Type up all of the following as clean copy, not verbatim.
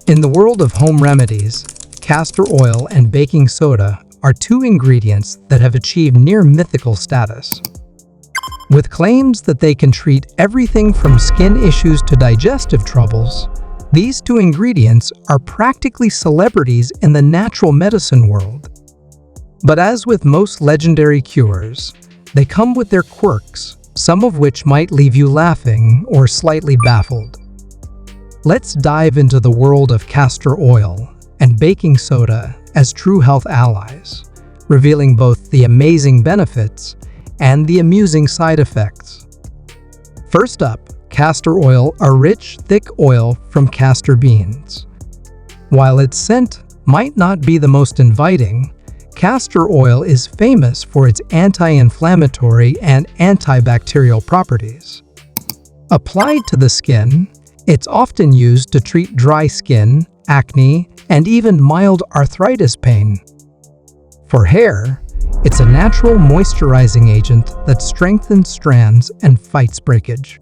In the world of home remedies, castor oil and baking soda are two ingredients that have achieved near mythical status. With claims that they can treat everything from skin issues to digestive troubles, these two ingredients are practically celebrities in the natural medicine world. But as with most legendary cures, they come with their quirks, some of which might leave you laughing or slightly baffled. Let's dive into the world of castor oil and baking soda as true health allies, revealing both the amazing benefits and the amusing side effects. First up, castor oil, a rich, thick oil from castor beans. While its scent might not be the most inviting, castor oil is famous for its anti-inflammatory and antibacterial properties. Applied to the skin, it's often used to treat dry skin, acne, and even mild arthritis pain. For hair, it's a natural moisturizing agent that strengthens strands and fights breakage.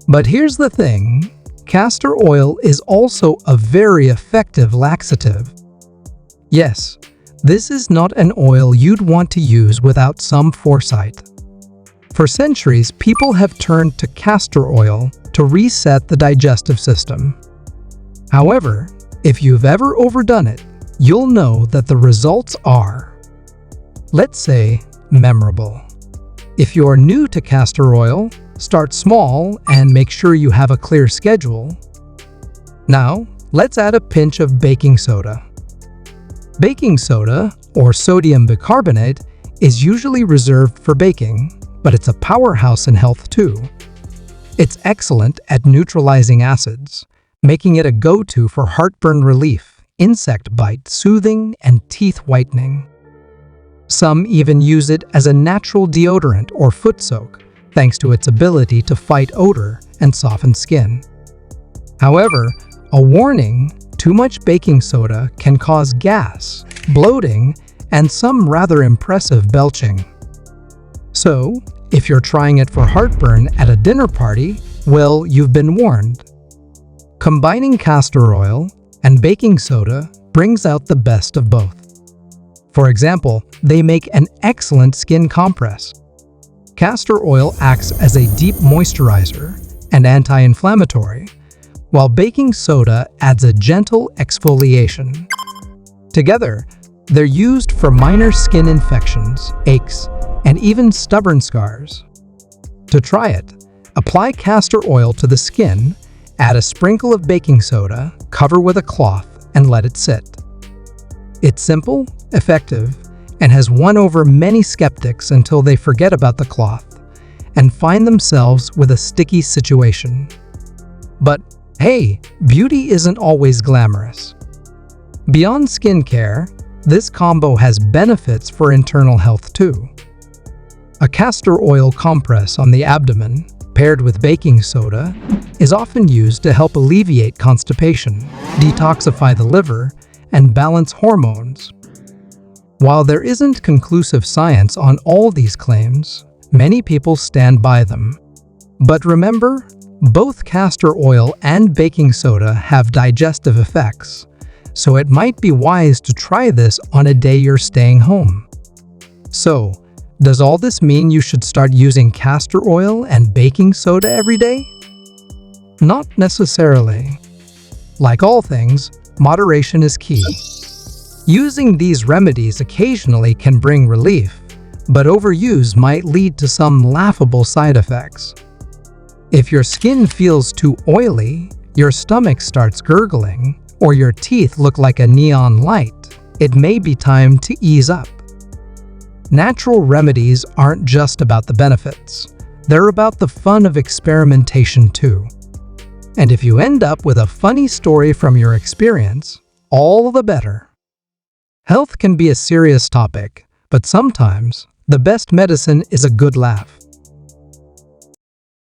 But here's the thing, castor oil is also a very effective laxative. Yes, this is not an oil you'd want to use without some foresight. For centuries, people have turned to castor oil to reset the digestive system. However, if you've ever overdone it, you'll know that the results are, let's say, memorable. If you're new to castor oil, start small and make sure you have a clear schedule. Now, let's add a pinch of baking soda. Baking soda, or sodium bicarbonate, is usually reserved for baking, but it's a powerhouse in health too. It's excellent at neutralizing acids, making it a go-to for heartburn relief, insect bite soothing, and teeth whitening. Some even use it as a natural deodorant or foot soak, thanks to its ability to fight odor and soften skin. However, a warning: too much baking soda can cause gas, bloating, and some rather impressive belching. So, if you're trying it for heartburn at a dinner party, well, you've been warned. Combining castor oil and baking soda brings out the best of both. For example, they make an excellent skin compress. Castor oil acts as a deep moisturizer and anti-inflammatory, while baking soda adds a gentle exfoliation. Together, they're used for minor skin infections, aches, and even stubborn scars. To try it, apply castor oil to the skin, add a sprinkle of baking soda, cover with a cloth, and let it sit. It's simple, effective, and has won over many skeptics until they forget about the cloth and find themselves with a sticky situation. But hey, beauty isn't always glamorous. Beyond skincare, this combo has benefits for internal health too. A castor oil compress on the abdomen, paired with baking soda, is often used to help alleviate constipation, detoxify the liver, and balance hormones. While there isn't conclusive science on all these claims, many people stand by them. But remember, both castor oil and baking soda have digestive effects, so it might be wise to try this on a day you're staying home. So, does all this mean you should start using castor oil and baking soda every day? Not necessarily. Like all things, moderation is key. Using these remedies occasionally can bring relief, but overuse might lead to some laughable side effects. If your skin feels too oily, your stomach starts gurgling, or your teeth look like a neon light, it may be time to ease up. Natural remedies aren't just about the benefits. They're about the fun of experimentation too. And if you end up with a funny story from your experience, all the better. Health can be a serious topic, but sometimes the best medicine is a good laugh.